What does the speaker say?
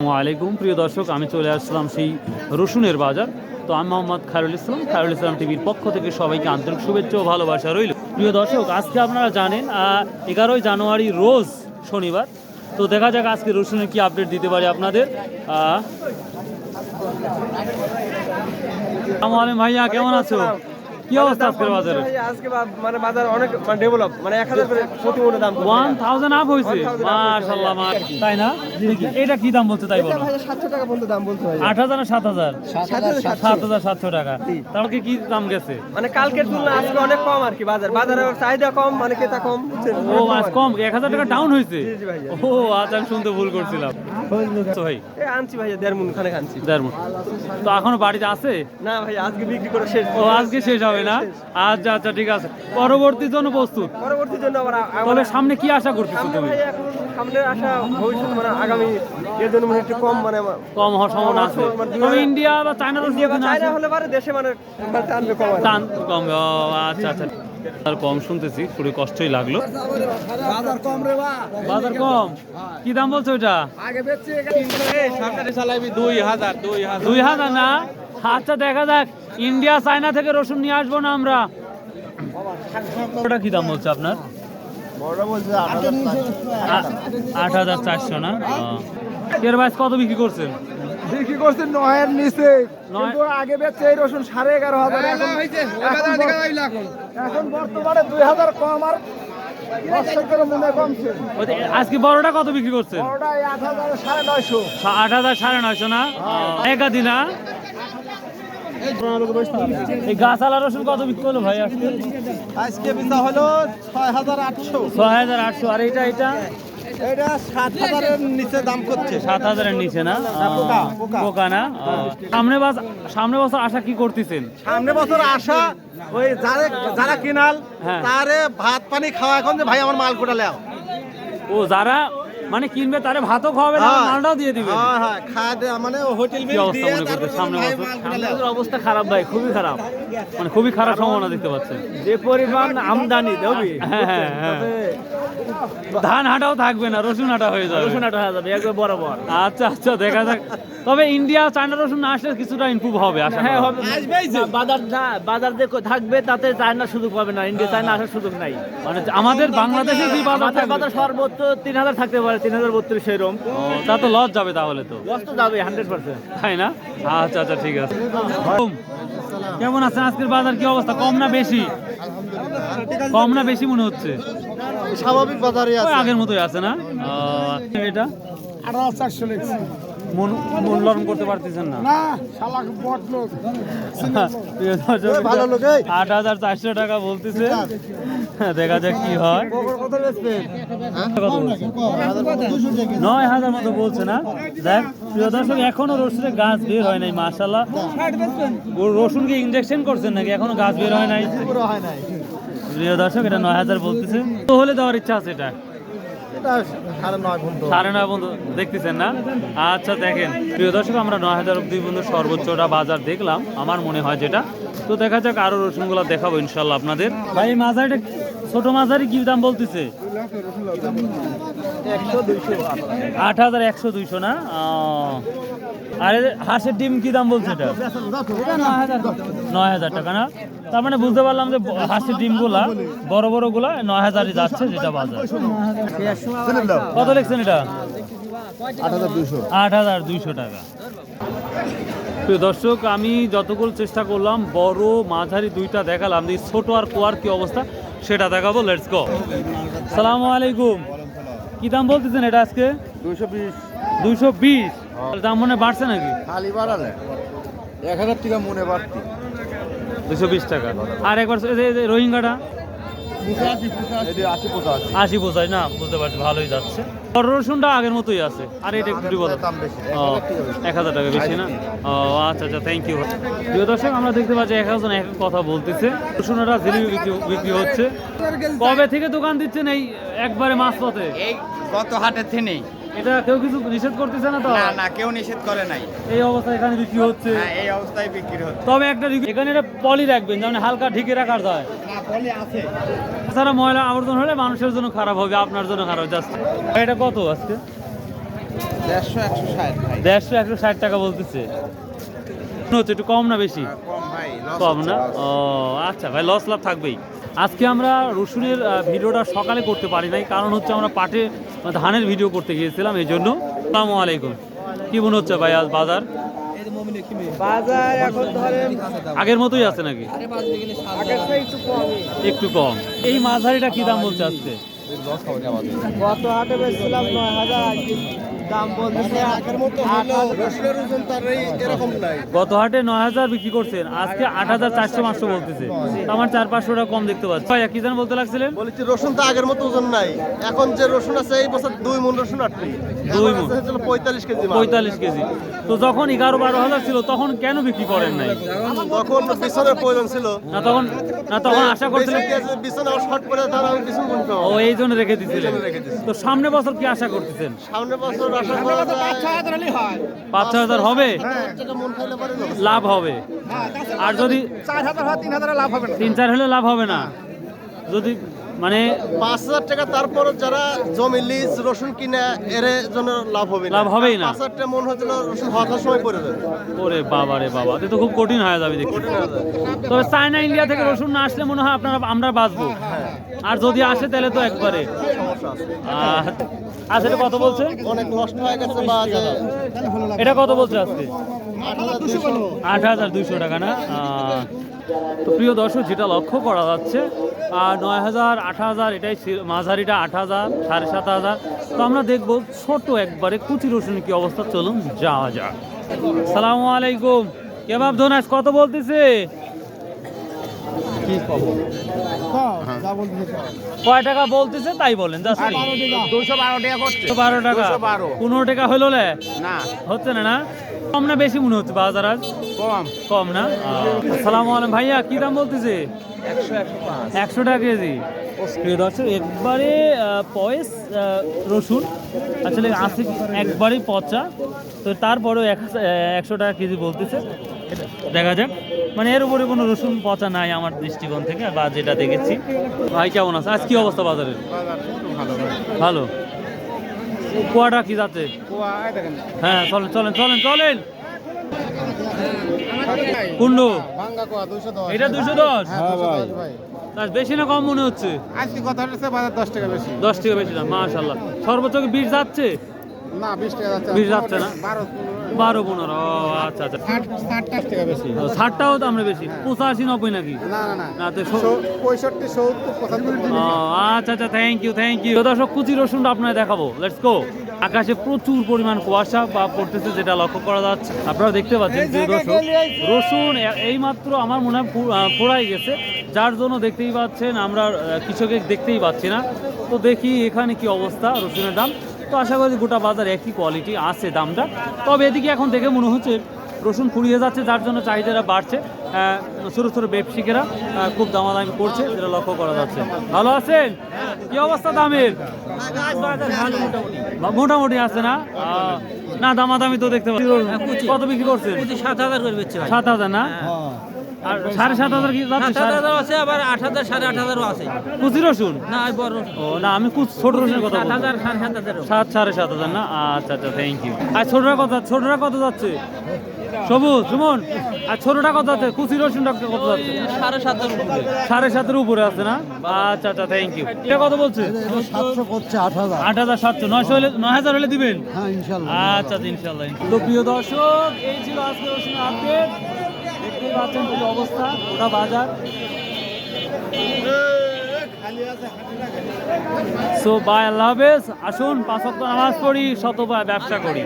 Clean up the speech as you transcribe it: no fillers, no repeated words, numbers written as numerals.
আসসালামু প্রিয় দর্শক, আমি চলে আসলাম সেই রসুনের বাজার। তো আমি মোহাম্মদ খায়রুল ইসলাম টিভির পক্ষ থেকে সবাইকে আন্তরিক শুভেচ্ছা ও ভালোবাসা রইল। প্রিয় দর্শক, আজকে আপনারা জানেন 11ই জানুয়ারি রোজ শনিবার। তো দেখা যাক আজকে রসুনের কি আপডেট দিতে পারি আপনাদের। আসসালামু আলাইকুম ভাইয়া, কেমন আছো? কি অবস্থা আজকের বাজারে? আজকে মানে বাজার অনেক ডেভেলপ, মানে 1000 করে প্রতি মনে দাম 1000 আপ হইছে। মাশাআল্লাহ, তাই না? এটা কি দাম বলছে তাই বলো? 700 টাকা পর্যন্ত দাম বলতে হয়। 8000 না 7000? 7700 টাকা। তাহলে কি দাম গেছে? মানে কালকের তুলনায় আজকে অনেক কম আর কি বাজারে চাহিদা কম, মানে ক্রেতা কম, বুঝছেন? ও আজ কম 1000 টাকা ডাউন হয়েছে। জি ভাইয়া। ও আজ আমি শুনতে ভুল করছিলাম। তো ভাই আনছি ভাইয়া 1.5 মণ খানে আনছি। 1.5 মণ। তো এখনো বাড়িতে আছে? না ভাইয়া, আজকে বিক্রি করে শেষ। ও আজকে শেষ হবে না? আচ্ছা আচ্ছা, ঠিক আছে। পরবর্তীর জন্য প্রস্তুত? পরবর্তীর জন্য আবার তবে সামনে কি আশা করতেছো তুমি? ভাইয়া এখন সামনে আসা ভবিষ্যৎ, মানে আগামী এর জন্য মানে একটু কম, মানে কম হওয়ার সম্ভাবনা আছে। তবে ইন্ডিয়া বা চায়না চায়না হলে পারে দেশে মানে টানবে কম আর কি। টান কম। ও আচ্ছা আচ্ছা, আর কম শুনতেছি, খুবই কষ্টই লাগলো। বাজার কম রে বা, বাজার কম। কি দাম বলছো এটা? আগে বেচছি সরকারি চালাবি 2000 না? আচ্ছা, দেখা যাক। ইন্ডিয়া চায়না থেকে রসুন নিয়ে আসবো না আমরা। ওটা কি দাম বলছে আপনার? বড় বলছে 8400 না? এর বাইস কত বিক্রি করছেন? বিক্রি করছেন 9 এর নিচে, কিন্তু আগে বেচছে এই রসুন 11,500। এখন বর্তমানে 2000 কম, আর 500 করে মনে কমছে। আজকে বড়টা কত বিক্রি করছেন? বড়টা 8,000 950। 8000 950 না? একাদি না? এই গাছালা রসুন কত বিক্রি করলো ভাই আজকে? আজকে বিক্রি হলো 6,800। 6800। আর এটা এটা 7,000 এর নিচে দাম করছে। 7000 এর নিচে না? পোকা না? সামনে বছর আশা কি করতেছেন? সামনে বছর আশা ওই যারা কিনাল হ্যাঁ। তারে ভাত পানি খাওয়া, এখন যে ভাই আমার মাল কোটালে ও যারা মানে কিনবে তারে ভাতও খাওয়াবে, মালটাও দিয়ে দিবে। হ্যাঁ খাওয়া দেওয়া, মানে হোটেল কি অবস্থা মনে করতে সামনে বছর? অবস্থা খারাপ ভাই, খুবই খারাপ, মানে খুবই খারাপ সম্ভাবনা দেখতে পাচ্ছেন। যে পরিমাণ আমদানি দেবি, হ্যাঁ হ্যাঁ হ্যাঁ, ধান হাটাও থাকবে না, রসুন হাটা হয়ে যাবে। রসুন আটা হয়ে যাবে একবার বরাবর। আচ্ছা আচ্ছা, দেখা যাক। তবে ইন্ডিয়া চায়না রসুন না আসলে কিছুটা ইমপ্রুভ হবে আশা হ্যাঁ করা। হবে। বাজার যে থাকবে তাতে চায়না সুযোগ পাবে না, ইন্ডিয়া চায়না আসার সুযোগ নাই। মানে আমাদের বাংলাদেশে যে বাজার থাকবে, বাজার সর্বোচ্চ 3000 থাকতে পারে, 3032 সেরকম। তা তো লস যাবে তাহলে তো, লস তো যাবে 100%। তাই না? আচ্ছা আচ্ছা, ঠিক আছে। কেমন আছেন? আজকের বাজার কি অবস্থা? কম না বেশি? কম না বেশি মনে হচ্ছে? স্বাভাবিক বাজারে ওই আগের মতোই আছে না? এটা 18,400 লিখছি। মন লরম করতে পারতেছেন না? না শালা বট লোক। ভালো লোক। 8400 টাকা বলতেছে, দেখা যাক কি হয়। কত বেচবেন? 9000 মতো বলছে না? দেখ প্রিয় দর্শক, এখনো রসুনের গাছ বের হয় নাই। মাশাআল্লাহ, রসুনকে ইনজেকশন করছেন নাকি? এখনো গাছ বের হয় নাই। প্রিয় দর্শক, এটা 9000 বলতেছে। তো হলে দেওয়ার ইচ্ছা আছে এটা? এটা 9.5 পর্যন্ত দেখতেছেন না? আচ্ছা দেখেন প্রিয় দর্শক, আমরা 9000 অব্দি পর্যন্ত সর্বোচ্চটা বাজার দেখলাম আমার মনে হয় যেটা। তো দেখা যাক, আরো রসুনগুলো দেখাবো ইনশাল্লাহ আপনাদের। ভাই এই মাঝারিটা, ছোট মাঝারি কি দাম বলতেছে? 8100 200 না? আরে হাঁসের ডিম কি দাম বলছে এটা? 9000 টাকা না? তার মানে বুঝতে পারলাম যে হাঁসের ডিম গুলা বড় বড় গুলা 9000-ই যাচ্ছে, যেটা বাজার। কত লিখছেন এটা? 8200 টাকা। প্রিয় দর্শক, আমি যতগুলো চেষ্টা করলাম বড় মাঝারি দুইটা দেখালাম, যে ছোট আর কোয়ার কি অবস্থা সেটা দেখাবো। Let's go. আসসালামু আলাইকুম। কি দাম বলতেছেন এটা আজকে? 220। দাম মনে বাড়ছে নাকি? খালি বাড়ালে 1000 টাকা মনে বাড়তি। 220 টাকা। আর একবার রোহিঙ্গাটা 80-85 না? বুঝতে পারছি, ভালোই যাচ্ছে। রসুনটা আগের মতোই আছে। আর এটা একটু বলো। 1000 টাকা বেশি না? ও আচ্ছা আচ্ছা, থ্যাংক ইউ। প্রিয় দর্শক, আমরা দেখতে পাচ্ছি এক একজন এক এক কথা বলতেছে। রসুনটা জিলিপি বিক্রি হচ্ছে। কবে থেকে দোকান দিচ্ছেন এই একবারে মাঝপথে? এই গত হাটের থেকে। এটা কেউ কিছু নিষেধ করতেছে না তো? না না, কেউ নিষেধ করে নাই। এই অবস্থা এখানে বিক্রি হচ্ছে। হ্যাঁ, এই অবস্থায় বিক্রি হচ্ছে। তবে একটা এখানে এটা পলি রাখবেন, যেমন হালকা ঢেকে রাখার যায়। না, পলি আছে। তাছাড়া ময়লা আবর্জনা হলে মানুষের জন্য খারাপ হবে, আপনার জন্য খারাপ। জাস্ট এটা কত আজকে? 150-160 টাকা বলতেছে। হচ্ছে একটু কম না বেশি? কম না? ও আচ্ছা ভাই, লস লাভ থাকবেই। আজকে আমরা রসুনের ভিডিওটা সকালে করতে পারি নাই, কারণ হচ্ছে আমরা পাটে ধানের ভিডিও করতে গিয়েছিলাম, এই জন্য। আসসালামু আলাইকুম। কি মনে হচ্ছে ভাই আজ বাজার? বাজার এখন ধরেন আগের মতোই আছে নাকি? একটু কম। এই মাঝারিটা কি দাম বলছে আজকে? গত হাটে বেচছিলাম 9000, দাম বলতেছে গত হাটে 9000 বিক্রি করছেন, আজকে 8400-500 বলতেছে। তো আমার 400-500 টাকা কম দেখতে পাচ্ছি। ভাইয়া কি জান বলতে লাগছিলেন? বলেছি রসুন তো আগের মতো ওজন নাই। এখন যে রসুন আছে এই বছর 2 মণ রসুন আটটি। 2 মণ 45 কেজি মাল। 45 কেজি। তো যখন 11-12 হাজার ছিল তখন কেন বিক্রি করেন নাই? তখন বিছনের প্রয়োজন ছিল। না তখন আশা করছিলেন বিছনে শর্ট পড়ে তার আমি বিছন বুনতে ও এই জন্য রেখে দিয়েছিলেন। তো সামনে বছর কি আশা করতেছেন? সামনে বছর আশা করা যায় 5-6 হবে, মন খাইলে পারে না। লাভ হবে। আর যদি 4000 হয় 3000 লাভ হবে না। 3-4 হলে লাভ হবে না। যদি মানে 5000 টাকা, তারপর যারা জমি লিজ রসুন কিনে এর জন্য লাভ হবে না। লাভ হবেই না। 5000 টাকা মন হচ্ছিল রসুন হওয়ার সময় পড়ে যাবে। ওরে বাবা রে বাবা, এ তো খুব কঠিন হয়ে যাবে দেখছি। তবে চায়না ইন্ডিয়া থেকে রসুন না আসলে মনে হয় আমরা বাঁচবো। আর যদি আসে তাহলে তো একবারে সমস্যা আছে। আচ্ছা, এটা কত বলছে? অনেক নষ্ট হয়ে গেছে বা যে এটা কত বলছে আজকে? 8200 8200 টাকা না? তো প্রিয় দর্শক, যেটা লক্ষ্য করা যাচ্ছে 9000, 8000, এটাই মাঝারিটা 8000, 7500। তো আমরা দেখবো ছোট একবারে কুচি রসুনের কি অবস্থা। চলুন যাওয়া যাক। সালামু আলাইকুম। কেবাব ধনাস কত বলতেছে? কয় টাকা বলতেছে তাই বলেন। 212 টাকা করছে। 12 টাকা, 15 টাকা হলো না হচ্ছে না? কম না বেশি মনে হচ্ছে বাজার আজ? কম না? আসসালামু আলাইকুম। ভাইয়া কি দাম বলতেছে? 100 টাকা কেজি। প্রিয় দর্শক, একবারে পয়স রসুন আসলে আছে একবারেই পচা, তো তারপরেও 100 টাকা কেজি বলতেছে। দেখা যাক, মানে এর উপরে কোনো রসুন পচা নাই আমার দৃষ্টিকোণ থেকে, বা যেটা দেখেছি। ভাই কেমন আছে? আজ কি অবস্থা বাজারের? ভালো। কুয়াটা কি যাচ্ছে? হ্যাঁ, চলেন চলেন চলেন চলেন। কুন্ডু এটা 210। বেশি না কম মনে হচ্ছে? আজকে কথা হচ্ছে বাজার 10 টাকা বেশি। 10 টাকা বেশি না? মাশাআল্লাহ। সর্বোচ্চ কি 20 যাচ্ছে? না 20 টাকা যাচ্ছে। 20 যাচ্ছে না? 12-15। ও আচ্ছা আচ্ছা। 60 টাকা বেশি। 60টাও দাম বেশি। 85-90 নাকি? না না না না তো 65 70 75। ও আচ্ছা আচ্ছা, থ্যাংক ইউ থ্যাংক ইউ। দর্শক, কুচি রসুনটা আপনাদের দেখাবো। Let's go. আকাশে প্রচুর পরিমাণ কুয়াশা বা পড়তেছে, যেটা লক্ষ্য করা যাচ্ছে। আপনারা দেখতে পাচ্ছেন যে দর্শক, রসুন এইমাত্র আমার মনে হয় পোড়াই গেছে, যার জন্য দেখতেই পাচ্ছেন আমরা কৃষকের দেখতেই পাচ্ছি না। তো দেখি এখানে কি অবস্থা রসুনের দাম। তো আশা করি গোটা বাজার একই কোয়ালিটি আছে দামটা। তবে এদিকে এখন দেখে মনে হচ্ছে রসুন ফুরিয়ে যাচ্ছে, যার জন্য চাহিদাটা বাড়ছে। ছোটো ছোটো ব্যবসায়ীরা খুব দামাদামি করছে, যেটা লক্ষ্য করা যাচ্ছে। ভালো আছেন? কি অবস্থা দামের? মোটামুটি আছে না? না দামাদামি তো দেখতে পাচ্ছি। কত বিক্রি করছেন? 7000 করে বেচছে ভাই। 7000 না? আর 7500 কি যাচ্ছে? 7000 আছে, আবার 8000, 8500 আছে। কুচি রসুন না বড় ও না, আমি ছোট রসুনের কথা বলছি। 7000, 7500। 7,500 না? আচ্ছা আচ্ছা, থ্যাংক ইউ। আর ছোটরা কত যাচ্ছে? সবুজ সুমন, আর ছোটটা কত যাচ্ছে? কুচি রসুনটা কত যাচ্ছে? 7,500 উপরে। 7,500 উপরে আছে না? আচ্ছা আচ্ছা, থ্যাংক ইউ। এটা কত বলছে? 700 করছে 8000। 8,700। 900 হলে দিবেন? হ্যাঁ ইনশাআল্লাহ। আচ্ছা ইনশাল্লাহ। তো প্রিয় দর্শক, এই ছিল আজকে রসুনের আপডেট। দেখতেই পাচ্ছেন কি অবস্থা ওটা বাজার। সো বাই, আল্লাহ হাফেজ। আসুন 5 ওয়াক্ত নামাজ পড়ি, শতভাবে ব্যবসা করি।